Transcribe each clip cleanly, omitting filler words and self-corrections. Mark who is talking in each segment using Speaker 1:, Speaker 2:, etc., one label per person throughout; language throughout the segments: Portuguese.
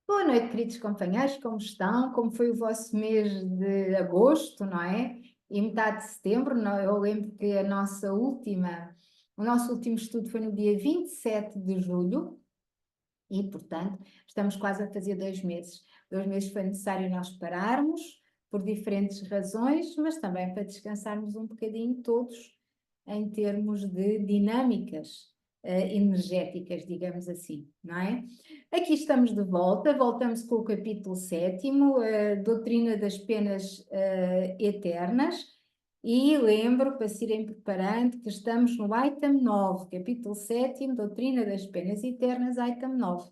Speaker 1: Boa noite, queridos companheiros, como estão? Como foi o vosso mês de agosto, não é? E metade de setembro, eu lembro que o nosso último estudo foi no dia 27 de julho e, portanto, estamos quase a fazer 2 meses. 2 meses foi necessário nós pararmos por diferentes razões, mas também para descansarmos um bocadinho todos em termos de dinâmicas energéticas, digamos assim, não é? Aqui estamos de volta, voltamos com o capítulo 7º, Doutrina das Penas Eternas, e lembro, para se irem preparando, que estamos no item 9, capítulo 7º, Doutrina das Penas Eternas, item 9.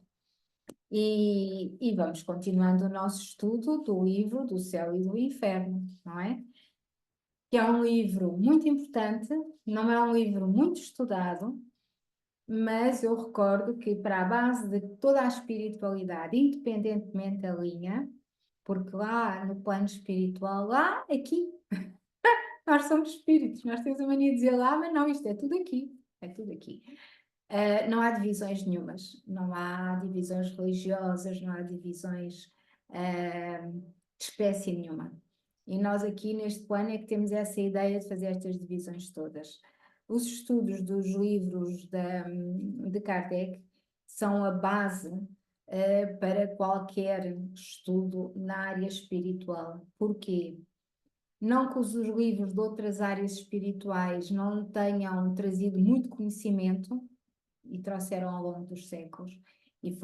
Speaker 1: E vamos continuando o nosso estudo do livro do Céu e do Inferno, não é? Que é um livro muito importante, não é um livro muito estudado, mas eu recordo que para a base de toda a espiritualidade, independentemente da linha, porque lá no plano espiritual, lá, aqui, nós somos espíritos, nós temos a mania de dizer lá, mas não, isto é tudo aqui, é tudo aqui. Não há divisões nenhumas, não há divisões religiosas, não há divisões de espécie nenhuma. E nós aqui neste plano é que temos essa ideia de fazer estas divisões todas. Os estudos dos livros de Kardec são a base para qualquer estudo na área espiritual. Porquê? Não que os livros de outras áreas espirituais não tenham trazido muito conhecimento, e trouxeram ao longo dos séculos. E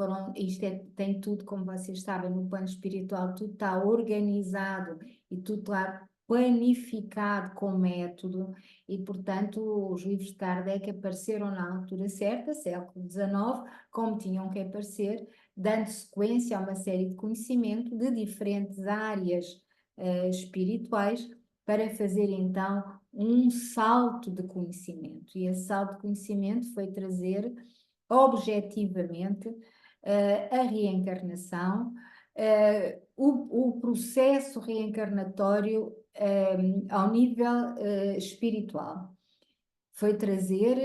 Speaker 1: tem tudo, como vocês sabem, no plano espiritual, tudo está organizado e tudo está planificado com método, e portanto os livros de Kardec apareceram na altura certa, século XIX, como tinham que aparecer, dando sequência a uma série de conhecimento de diferentes áreas espirituais, para fazer então um salto de conhecimento. E esse salto de conhecimento foi trazer objetivamente a reencarnação, o processo reencarnatório ao nível espiritual. Foi trazer,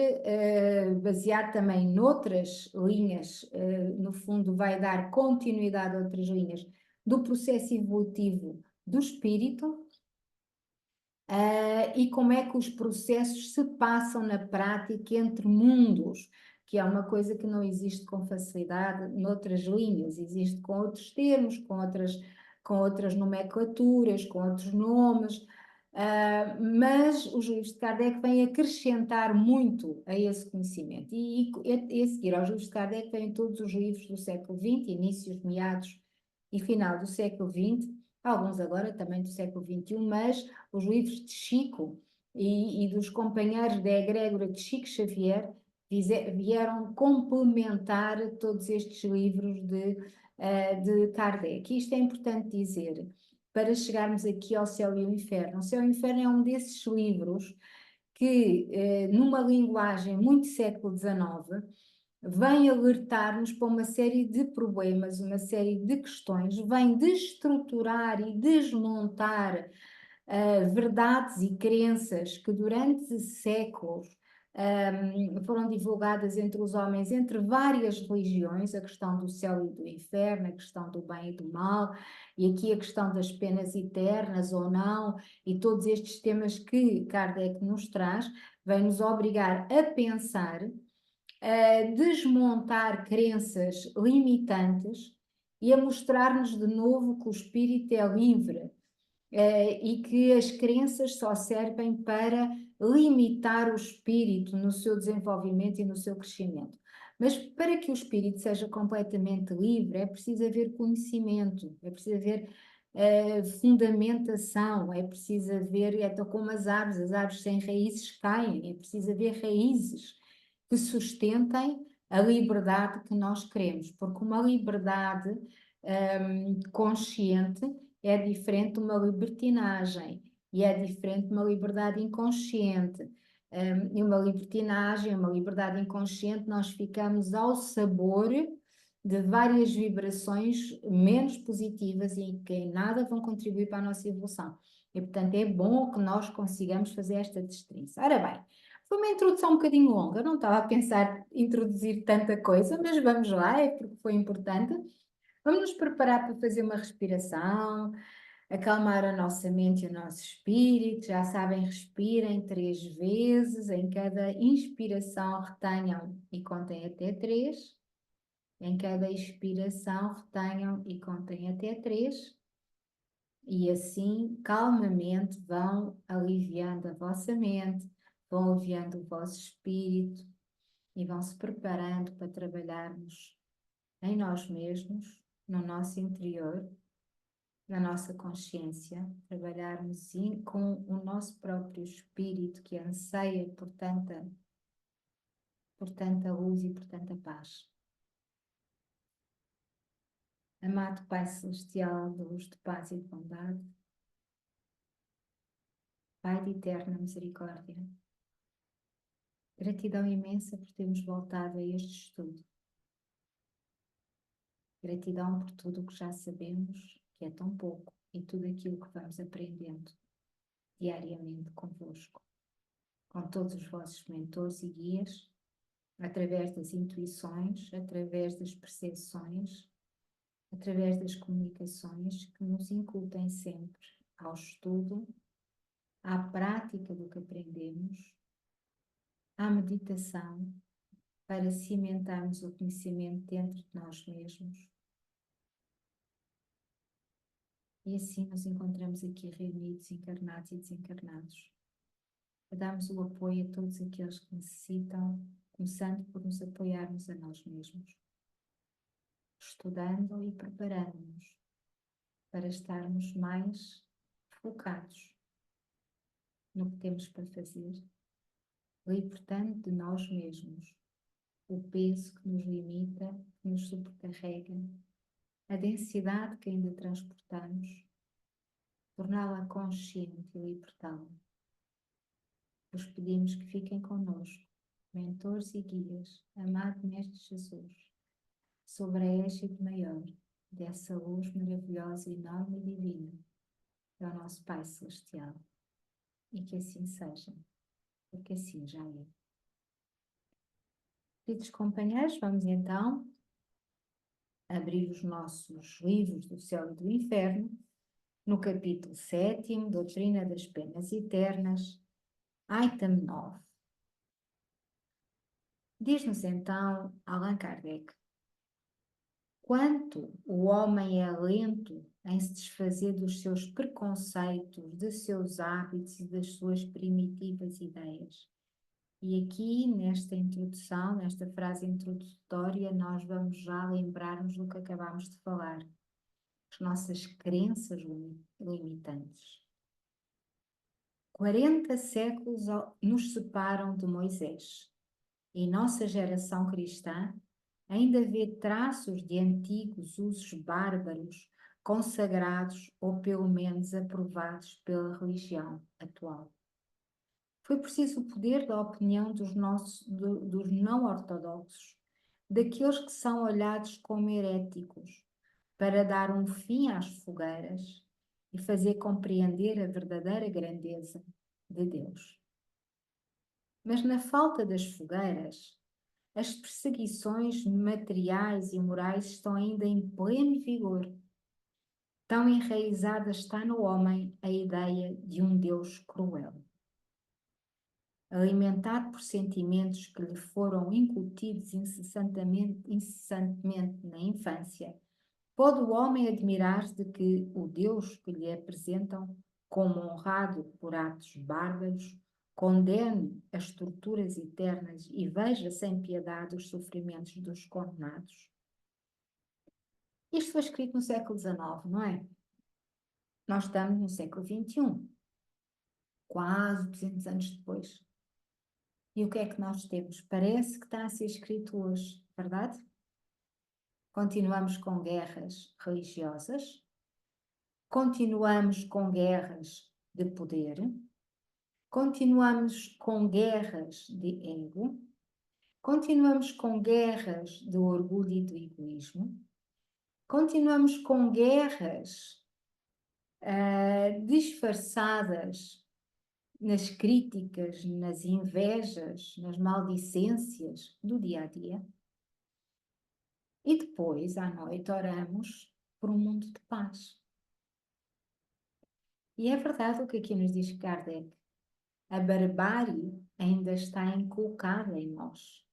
Speaker 1: baseado também noutras linhas, no fundo vai dar continuidade a outras linhas do processo evolutivo do espírito, e como é que os processos se passam na prática entre mundos, que é uma coisa que não existe com facilidade noutras linhas, existe com outros termos, com outras nomenclaturas, com outros nomes, mas os livros de Kardec vêm acrescentar muito a esse conhecimento. E a seguir aos livros de Kardec vêm todos os livros do século XX, inícios, meados e final do século XX, alguns agora também do século XXI, mas os livros de Chico e dos companheiros da egrégora de Chico Xavier vieram complementar todos estes livros de Kardec. Isto é importante dizer, para chegarmos aqui ao Céu e ao Inferno. O Céu e o Inferno é um desses livros que, numa linguagem muito século XIX, vem alertar-nos para uma série de problemas, uma série de questões, vem destruturar e desmontar verdades e crenças que durante séculos foram divulgadas entre os homens, entre várias religiões, a questão do céu e do inferno, a questão do bem e do mal, e aqui a questão das penas eternas ou não, e todos estes temas que Kardec nos traz, vem nos obrigar a pensar, a desmontar crenças limitantes e a mostrar-nos de novo que o espírito é livre, e que as crenças só servem para limitar o espírito no seu desenvolvimento e no seu crescimento. Mas para que o espírito seja completamente livre, é preciso haver conhecimento, é preciso haver fundamentação, é preciso haver, é como as árvores sem raízes caem, é preciso haver raízes que sustentem a liberdade que nós queremos, porque uma liberdade consciente é diferente de uma libertinagem, e é diferente de uma liberdade inconsciente. E uma libertinagem, uma liberdade inconsciente, nós ficamos ao sabor de várias vibrações menos positivas e que em nada vão contribuir para a nossa evolução. E, portanto, é bom que nós consigamos fazer esta distinção. Ora bem, foi uma introdução um bocadinho longa, não estava a pensar introduzir tanta coisa, mas vamos lá, é porque foi importante. Vamos nos preparar para fazer uma respiração, acalmar a nossa mente e o nosso espírito. Já sabem, respirem 3 vezes. Em cada inspiração, retenham e contem até 3. Em cada expiração, retenham e contem até 3. E assim, calmamente, vão aliviando a vossa mente, vão aliviando o vosso espírito e vão se preparando para trabalharmos em nós mesmos, no nosso interior, na nossa consciência, trabalharmos com o nosso próprio espírito que anseia por tanta luz e por tanta paz. Amado Pai Celestial, de luz, de paz e de bondade, Pai de eterna misericórdia, gratidão imensa por termos voltado a este estudo. Gratidão por tudo o que já sabemos, que é tão pouco, e tudo aquilo que vamos aprendendo diariamente convosco, com todos os vossos mentores e guias, através das intuições, através das percepções, através das comunicações que nos incutem sempre ao estudo, à prática do que aprendemos, à meditação, para cimentarmos o conhecimento dentro de nós mesmos. E assim nos encontramos aqui reunidos, encarnados e desencarnados, a darmos o apoio a todos aqueles que necessitam, começando por nos apoiarmos a nós mesmos, estudando e preparando-nos para estarmos mais focados no que temos para fazer, libertando de nós mesmos o peso que nos limita, que nos sobrecarrega, a densidade que ainda transportamos, torná-la consciente e libertá-la. Vos pedimos que fiquem connosco, mentores e guias, amado Mestre Jesus, sobre a égide maior dessa luz maravilhosa, enorme e divina, é o nosso Pai Celestial. E que assim seja, porque assim já é. Queridos companheiros, vamos então abrir os nossos livros do Céu e do Inferno, no capítulo 7º, Doutrina das Penas Eternas, item 9. Diz-nos então Allan Kardec: quanto o homem é lento em se desfazer dos seus preconceitos, dos seus hábitos e das suas primitivas ideias. E aqui, nesta introdução, nesta frase introdutória, nós vamos já lembrar-nos do que acabámos de falar, as nossas crenças limitantes. 40 séculos nos separam de Moisés, e nossa geração cristã ainda vê traços de antigos usos bárbaros, consagrados ou pelo menos aprovados pela religião atual. Foi preciso o poder da opinião dos não ortodoxos, daqueles que são olhados como heréticos, para dar um fim às fogueiras e fazer compreender a verdadeira grandeza de Deus. Mas na falta das fogueiras, as perseguições materiais e morais estão ainda em pleno vigor. Tão enraizada está no homem a ideia de um Deus cruel. Alimentado por sentimentos que lhe foram incutidos incessantemente na infância, pode o homem admirar-se de que o Deus que lhe apresentam como honrado por atos bárbaros condene as torturas eternas e veja sem piedade os sofrimentos dos condenados? Isto foi escrito no século XIX, não é? Nós estamos no século XXI, quase 200 anos depois. E o que é que nós temos? Parece que está a ser escrito hoje, verdade? Continuamos com guerras religiosas, continuamos com guerras de poder, continuamos com guerras de ego, continuamos com guerras do orgulho e do egoísmo, continuamos com guerras disfarçadas nas críticas, nas invejas, nas maldicências do dia a dia. E depois, à noite, oramos por um mundo de paz. E é verdade o que aqui nos diz Kardec. A barbárie ainda está inculcada em nós,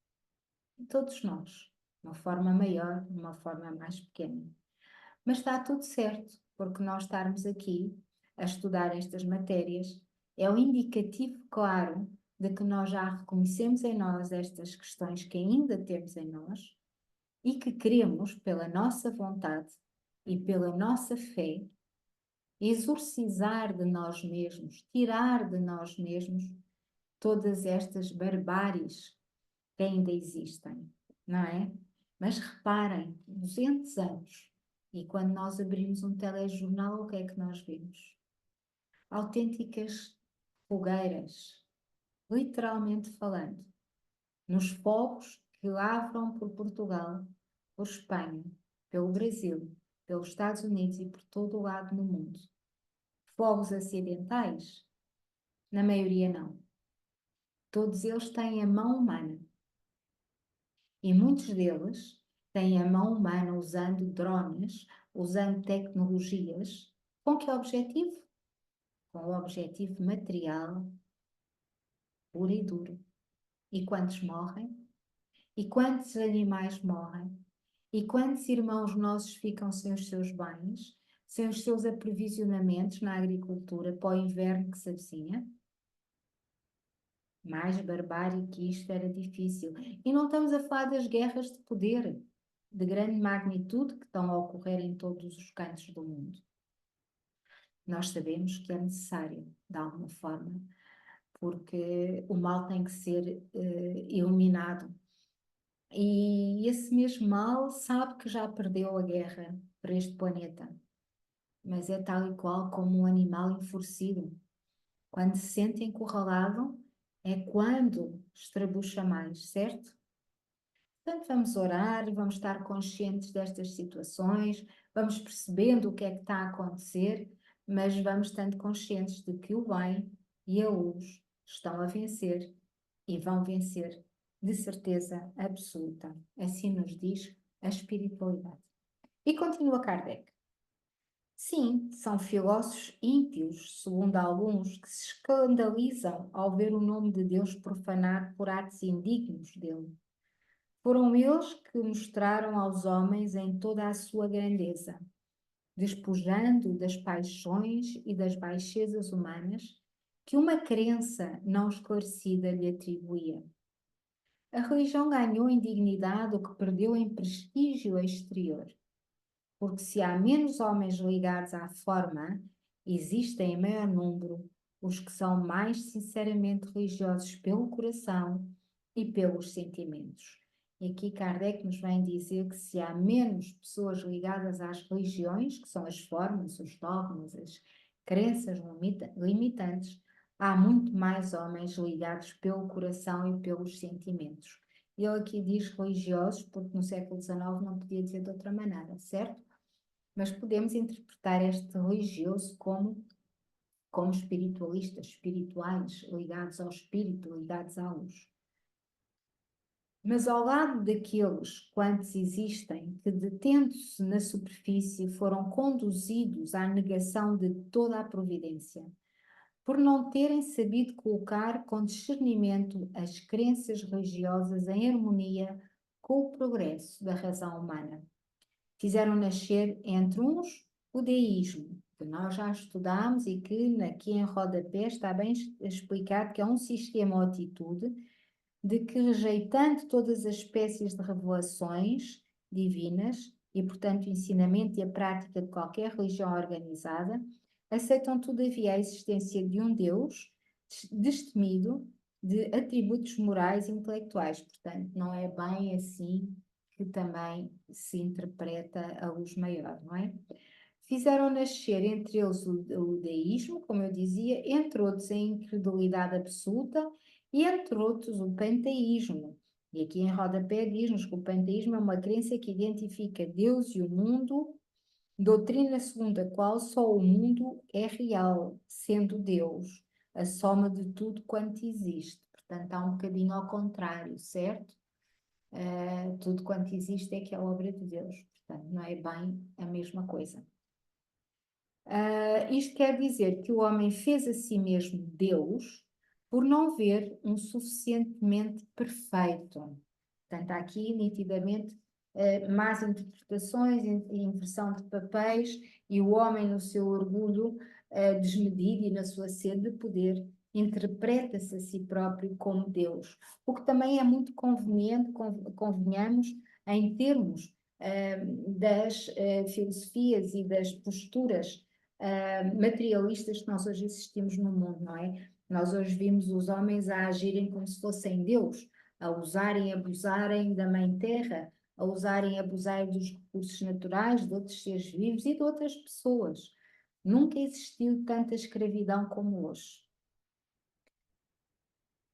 Speaker 1: em todos nós, de uma forma maior, de uma forma mais pequena. Mas está tudo certo, porque nós estarmos aqui a estudar estas matérias é um indicativo claro de que nós já reconhecemos em nós estas questões que ainda temos em nós e que queremos, pela nossa vontade e pela nossa fé, exorcizar de nós mesmos, tirar de nós mesmos todas estas barbáries que ainda existem, não é? Mas reparem, 200 anos, e quando nós abrimos um telejornal, o que é que nós vemos? Autênticas fogueiras, literalmente falando, nos fogos que lavram por Portugal, por Espanha, pelo Brasil, pelos Estados Unidos e por todo o lado no mundo. Fogos acidentais? Na maioria não. Todos eles têm a mão humana. E muitos deles têm a mão humana usando drones, usando tecnologias. Com que objetivo? Com o objetivo material, puro e duro. E quantos morrem? E quantos animais morrem? E quantos irmãos nossos ficam sem os seus bens, sem os seus aprovisionamentos na agricultura para o inverno que se avizinha? Mais barbárie que isto era difícil. E não estamos a falar das guerras de poder, de grande magnitude que estão a ocorrer em todos os cantos do mundo. Nós sabemos que é necessário, de alguma forma, porque o mal tem que ser eliminado. E esse mesmo mal sabe que já perdeu a guerra para este planeta, mas é tal e qual como um animal enfurecido. Quando se sente encurralado, é quando estrabucha mais, certo? Portanto, vamos orar e vamos estar conscientes destas situações, vamos percebendo o que é que está a acontecer, mas vamos estando conscientes de que o bem e a luz estão a vencer e vão vencer de certeza absoluta. Assim nos diz a espiritualidade. E continua Kardec. Sim, são filósofos ímpios, segundo alguns, que se escandalizam ao ver o nome de Deus profanado por atos indignos dele. Foram eles que mostraram aos homens em toda a sua grandeza, despojando das paixões e das baixezas humanas que uma crença não esclarecida lhe atribuía. A religião ganhou em dignidade o que perdeu em prestígio exterior, porque se há menos homens ligados à forma, existem em maior número os que são mais sinceramente religiosos pelo coração e pelos sentimentos. E aqui Kardec nos vem dizer que se há menos pessoas ligadas às religiões, que são as formas, os dogmas, as crenças limitantes, há muito mais homens ligados pelo coração e pelos sentimentos. Ele aqui diz religiosos, porque no século XIX não podia dizer de outra maneira, certo? Mas podemos interpretar este religioso como espiritualistas, espirituais, ligados ao espírito, ligados à luz. Mas ao lado daqueles quantos existem que, detendo-se na superfície, foram conduzidos à negação de toda a providência, por não terem sabido colocar com discernimento as crenças religiosas em harmonia com o progresso da razão humana. Fizeram nascer entre uns o deísmo, que nós já estudámos e que aqui em rodapé está bem explicado que é um sistema ou atitude de que, rejeitando todas as espécies de revelações divinas e, portanto, o ensinamento e a prática de qualquer religião organizada, aceitam todavia a existência de um Deus destemido de atributos morais e intelectuais. Portanto, não é bem assim que também se interpreta a luz maior, não é? Fizeram nascer entre eles o deísmo, como eu dizia, entre outros a incredulidade absoluta e entre outros o panteísmo. E aqui em rodapé diz-nos que o panteísmo é uma crença que identifica Deus e o mundo, doutrina segundo a qual só o mundo é real, sendo Deus a soma de tudo quanto existe. Portanto, há um bocadinho ao contrário, certo? Tudo quanto existe é que é obra de Deus, portanto, não é bem a mesma coisa. Isto quer dizer que o homem fez a si mesmo Deus por não ver um suficientemente perfeito. Portanto, há aqui nitidamente más interpretações, inversão de papéis, e o homem, no seu orgulho desmedido e na sua sede de poder, interpreta-se a si próprio como Deus. O que também é muito conveniente, convenhamos, em termos das filosofias e das posturas materialistas que nós hoje assistimos no mundo, não é? Nós hoje vimos os homens a agirem como se fossem Deus, a usarem e abusarem da mãe terra, a usarem e abusarem dos recursos naturais, de outros seres vivos e de outras pessoas. Nunca existiu tanta escravidão como hoje.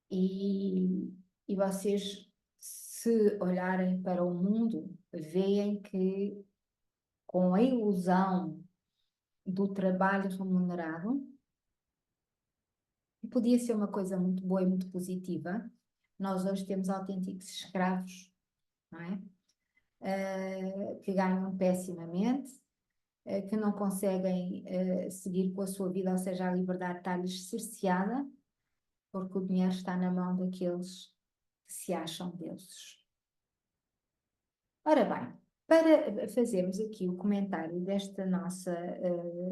Speaker 1: E vocês, se olharem para o mundo, veem que com a ilusão do trabalho remunerado, podia ser uma coisa muito boa e muito positiva. Nós hoje temos autênticos escravos, não é? Que ganham pessimamente, que não conseguem seguir com a sua vida, ou seja, a liberdade está-lhes cerceada, porque o dinheiro está na mão daqueles que se acham deuses. Ora bem, para fazermos aqui o comentário desta nossa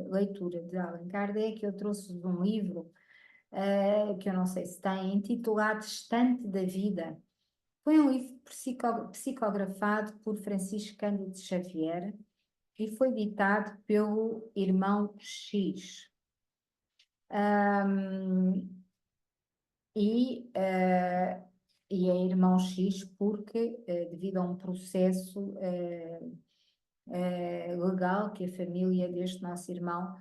Speaker 1: leitura de Allan Kardec, eu trouxe-vos um livro que eu não sei se tem, intitulado Estante da Vida. Foi um livro psicografado por Francisco Cândido Xavier e foi ditado pelo irmão X. E é irmão X porque, devido a um processo legal que a família deste nosso irmão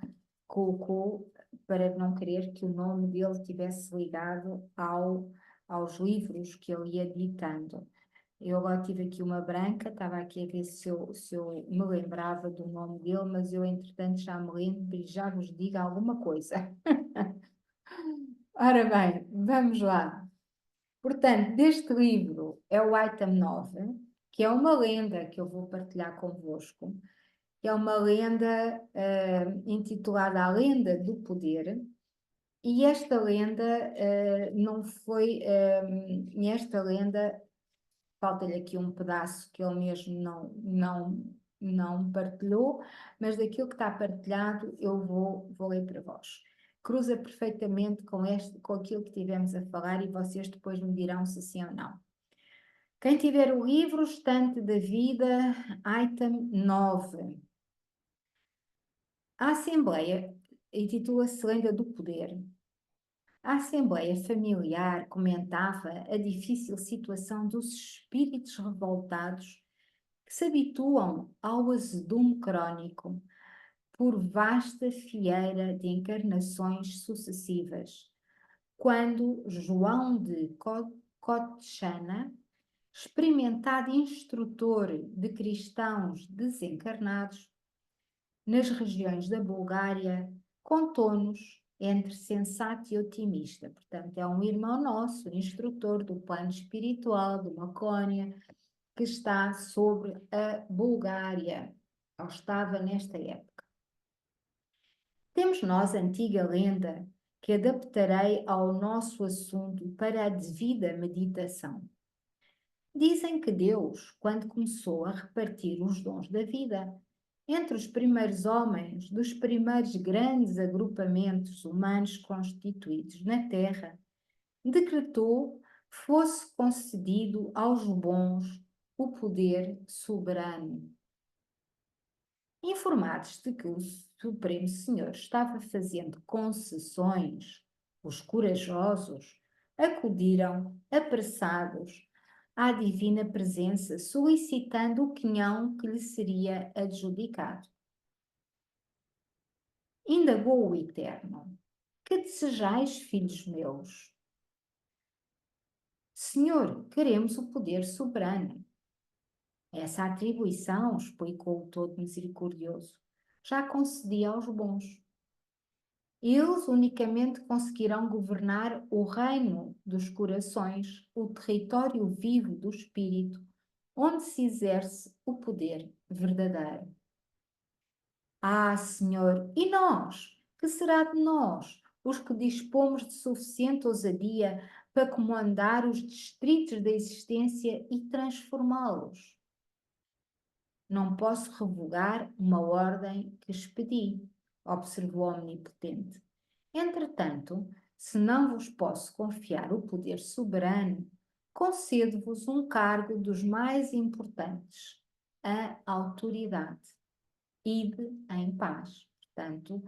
Speaker 1: colocou para não querer que o nome dele estivesse ligado aos livros que ele ia ditando. Eu agora tive aqui uma branca, estava aqui a ver se eu me lembrava do nome dele, mas eu entretanto já me lembro e já vos digo alguma coisa. Ora bem, vamos lá. Portanto, deste livro é o item 9, que é uma lenda que eu vou partilhar convosco, que é uma lenda intitulada A Lenda do Poder, e esta lenda não foi, esta lenda, falta-lhe aqui um pedaço que ele mesmo não partilhou, mas daquilo que está partilhado eu vou ler para vós. Cruza perfeitamente com aquilo que tivemos a falar e vocês depois me dirão se sim ou não. Quem tiver o livro Estante da Vida, item 9. A Assembleia intitula-se Lenda do Poder. A Assembleia Familiar comentava a difícil situação dos espíritos revoltados que se habituam ao azedume crónico por vasta fieira de encarnações sucessivas, quando João de Cotchana, experimentado instrutor de cristãos desencarnados nas regiões da Bulgária, contou-nos entre sensato e otimista. Portanto, é um irmão nosso, instrutor do plano espiritual de Macónia, que está sobre a Bulgária, ou estava nesta época. Temos nós a antiga lenda que adaptarei ao nosso assunto para a devida meditação. Dizem que Deus, quando começou a repartir os dons da vida entre os primeiros homens dos primeiros grandes agrupamentos humanos constituídos na Terra, decretou fosse concedido aos bons o poder soberano. Informados de que o Supremo Senhor estava fazendo concessões, os corajosos acudiram apressados à divina presença, solicitando o quinhão que lhe seria adjudicado. Indagou o Eterno: que desejais, filhos meus? Senhor, queremos o poder soberano. Essa atribuição, explicou o Todo Misericordioso, já concedia aos bons. Eles unicamente conseguirão governar o reino dos corações, o território vivo do espírito, onde se exerce o poder verdadeiro. Ah, Senhor, e nós? Que será de nós, os que dispomos de suficiente ousadia para comandar os distritos da existência e transformá-los? Não posso revogar uma ordem que expedi, observou o Omnipotente. Entretanto, se não vos posso confiar o poder soberano, concedo-vos um cargo dos mais importantes, a autoridade. Ide em paz. Portanto,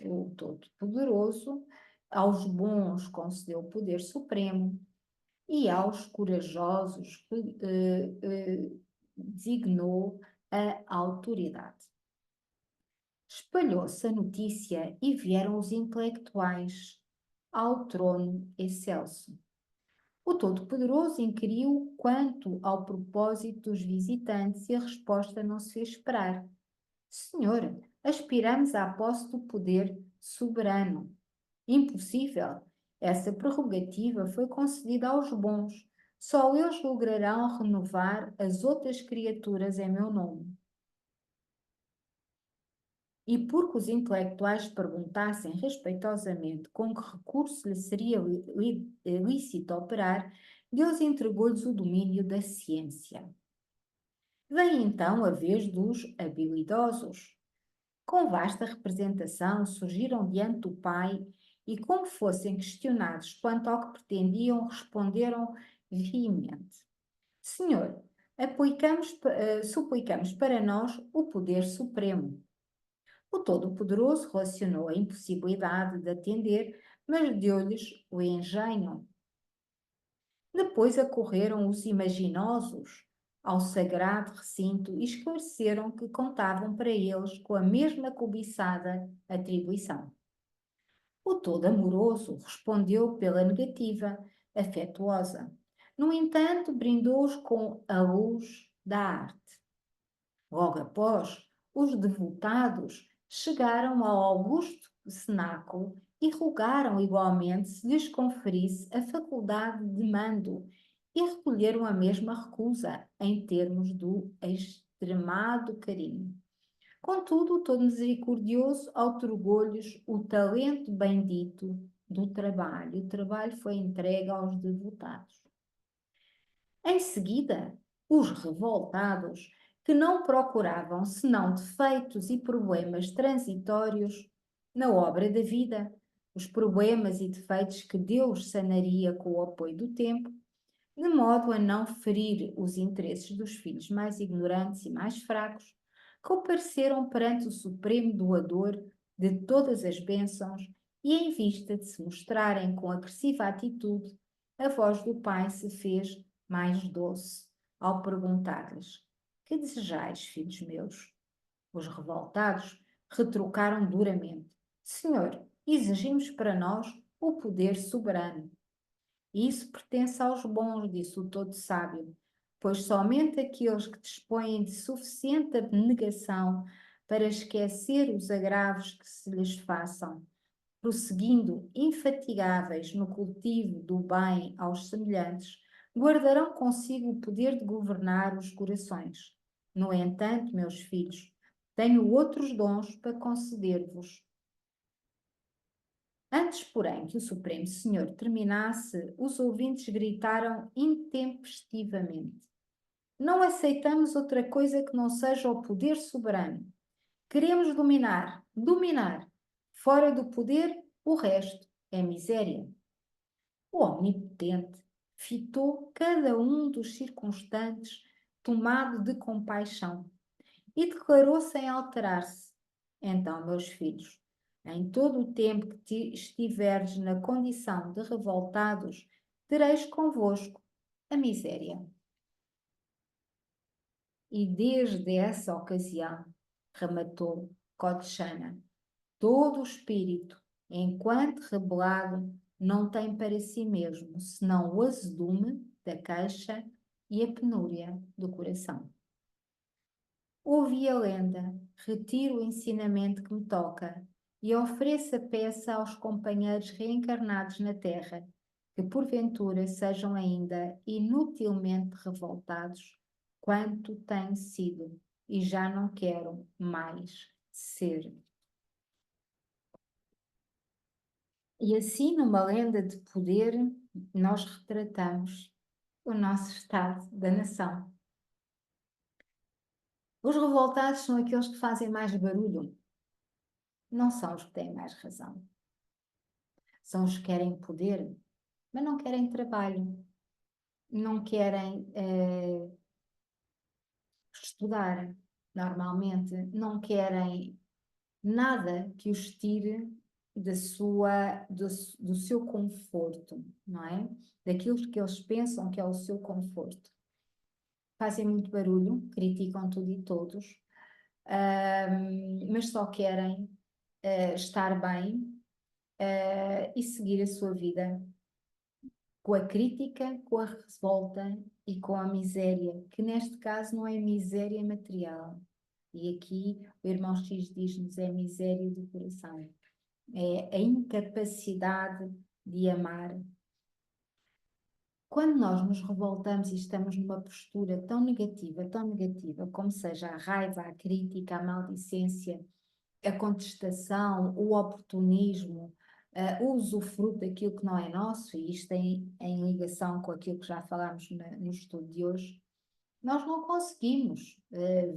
Speaker 1: o Todo-Poderoso aos bons concedeu o poder supremo e aos corajosos designou a autoridade. Espalhou-se a notícia e vieram os intelectuais ao trono excelso. O Todo-Poderoso inquiriu quanto ao propósito dos visitantes e a resposta não se fez esperar. Senhor, aspiramos à posse do poder soberano. Impossível. Essa prerrogativa foi concedida aos bons. Só eles lograrão renovar as outras criaturas em meu nome. E porque os intelectuais perguntassem respeitosamente com que recurso lhe seria lícito operar, Deus entregou-lhes o domínio da ciência. Vem então a vez dos habilidosos. Com vasta representação, surgiram diante do Pai e, como fossem questionados quanto ao que pretendiam, responderam veemente: Senhor, suplicamos para nós o poder supremo. O Todo-Poderoso relacionou a impossibilidade de atender, mas deu-lhes o engenho. Depois acorreram os imaginosos ao sagrado recinto e esclareceram que contavam para eles com a mesma cobiçada atribuição. O todo amoroso respondeu pela negativa, afetuosa. No entanto, brindou-os com a luz da arte. Logo após, os devotados chegaram ao augusto cenáculo e rogaram igualmente se lhes conferisse a faculdade de mando e recolheram a mesma recusa em termos do extremado carinho. Contudo, o todo misericordioso outorgou-lhes o talento bendito do trabalho. O trabalho foi entregue aos devotados. Em seguida, os revoltados, que não procuravam senão defeitos e problemas transitórios na obra da vida, os problemas e defeitos que Deus sanaria com o apoio do tempo, de modo a não ferir os interesses dos filhos mais ignorantes e mais fracos, compareceram perante o Supremo Doador de todas as bênçãos e, em vista de se mostrarem com agressiva atitude, a voz do Pai se fez mais doce ao perguntar-lhes: Que desejais, filhos meus? Os revoltados retrucaram duramente: Senhor, exigimos para nós o poder soberano. Isso pertence aos bons, disse o todo sábio, pois somente aqueles que dispõem de suficiente abnegação para esquecer os agravos que se lhes façam, prosseguindo infatigáveis no cultivo do bem aos semelhantes, guardarão consigo o poder de governar os corações. No entanto, meus filhos, tenho outros dons para conceder-vos. Antes, porém, que o Supremo Senhor terminasse, os ouvintes gritaram intempestivamente: Não aceitamos outra coisa que não seja o poder soberano. Queremos dominar, dominar. Fora do poder, o resto é miséria. O Omnipotente fitou cada um dos circunstantes tomado de compaixão e declarou sem alterar-se: Então, meus filhos, em todo o tempo que estiverdes na condição de revoltados, tereis convosco a miséria. E desde essa ocasião, rematou Kotchana, todo o espírito, enquanto rebelado, não tem para si mesmo senão o azedume da queixa e a penúria do coração. Ouvi a lenda, retiro o ensinamento que me toca e ofereço a peça aos companheiros reencarnados na Terra, que porventura sejam ainda inutilmente revoltados quanto tenho sido e já não quero mais ser. E assim, numa lenda de poder, nós retratamos o nosso estado da nação. Os revoltados são aqueles que fazem mais barulho, não são os que têm mais razão. São os que querem poder, mas não querem trabalho, não querem estudar normalmente, não querem nada que os tire do seu conforto, não é? Daquilo que eles pensam que é o seu conforto. Fazem muito barulho, criticam tudo e todos, mas só querem estar bem e seguir a sua vida com a crítica, com a revolta e com a miséria, que neste caso não é miséria material. E aqui o irmão X diz-nos é miséria do coração. É a incapacidade de amar. Quando nós nos revoltamos e estamos numa postura tão negativa, como seja a raiva, a crítica, a maldicência, a contestação, o oportunismo, o usufruto daquilo que não é nosso, e isto em ligação com aquilo que já falámos no estudo de hoje, nós não conseguimos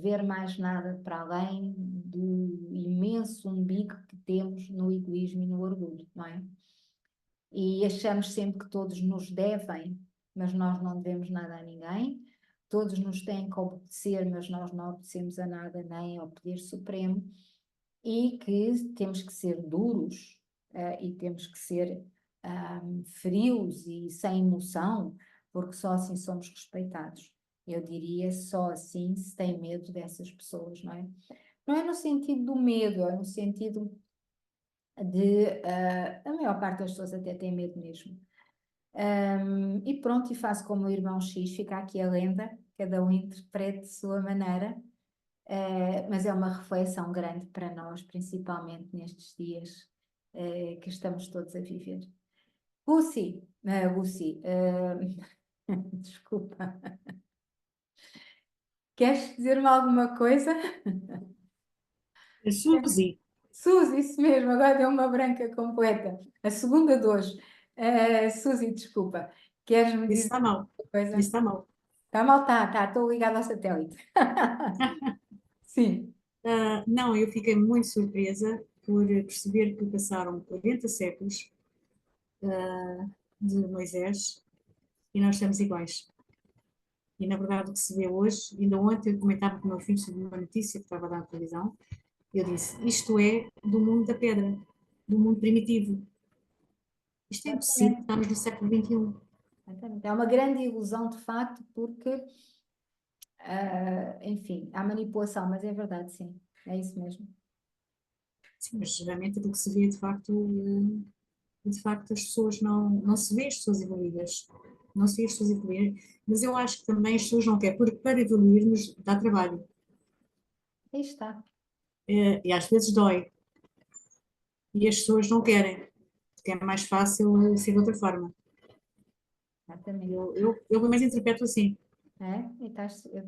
Speaker 1: ver mais nada para além do imenso umbigo que temos no egoísmo e no orgulho, não é? E achamos sempre que todos nos devem, mas nós não devemos nada a ninguém. Todos nos têm que obedecer, mas nós não obedecemos a nada, nem ao Poder Supremo. E que temos que ser duros e temos que ser frios e sem emoção, porque só assim somos respeitados. Eu diria só assim se tem medo dessas pessoas, não é? Não é no sentido do medo, é no sentido de a maior parte das pessoas até tem medo mesmo. E pronto, e faço como o irmão X, fica aqui a lenda, cada um interprete de sua maneira, mas é uma reflexão grande para nós, principalmente nestes dias que estamos todos a viver. Lucy, desculpa, queres dizer-me alguma coisa?
Speaker 2: A Suzy,
Speaker 1: Suzy, isso mesmo, agora deu uma branca completa. A segunda de hoje. Suzy, desculpa. Queres-me
Speaker 2: isso
Speaker 1: dizer
Speaker 2: está mal.
Speaker 1: alguma
Speaker 2: Isso
Speaker 1: coisa?
Speaker 2: está mal.
Speaker 1: Está mal, está, estou ligada ao satélite. Sim,
Speaker 2: Não, eu fiquei muito surpresa por perceber que passaram 40 séculos de Moisés e nós estamos iguais. E na verdade o que se vê hoje, ainda ontem eu comentava com o meu filho sobre uma notícia que estava a dar na televisão, eu disse, isto é do mundo da pedra, do mundo primitivo. Isto é impossível,
Speaker 1: exatamente.
Speaker 2: estamos no século XXI.
Speaker 1: Exatamente. É uma grande ilusão, de facto, porque, enfim, há manipulação, mas é verdade, sim. É isso mesmo.
Speaker 2: Sim, mas geralmente aquilo que se vê de facto as pessoas não se vê as pessoas evoluídas. Não se vê as pessoas evoluir, mas eu acho que também as pessoas não querem, porque para evoluirmos dá trabalho.
Speaker 1: Aí está.
Speaker 2: E às vezes dói. E as pessoas não querem, porque é mais fácil ser de outra forma.
Speaker 1: Exatamente.
Speaker 2: Eu pelo menos interpreto assim.
Speaker 1: É? E estás, eu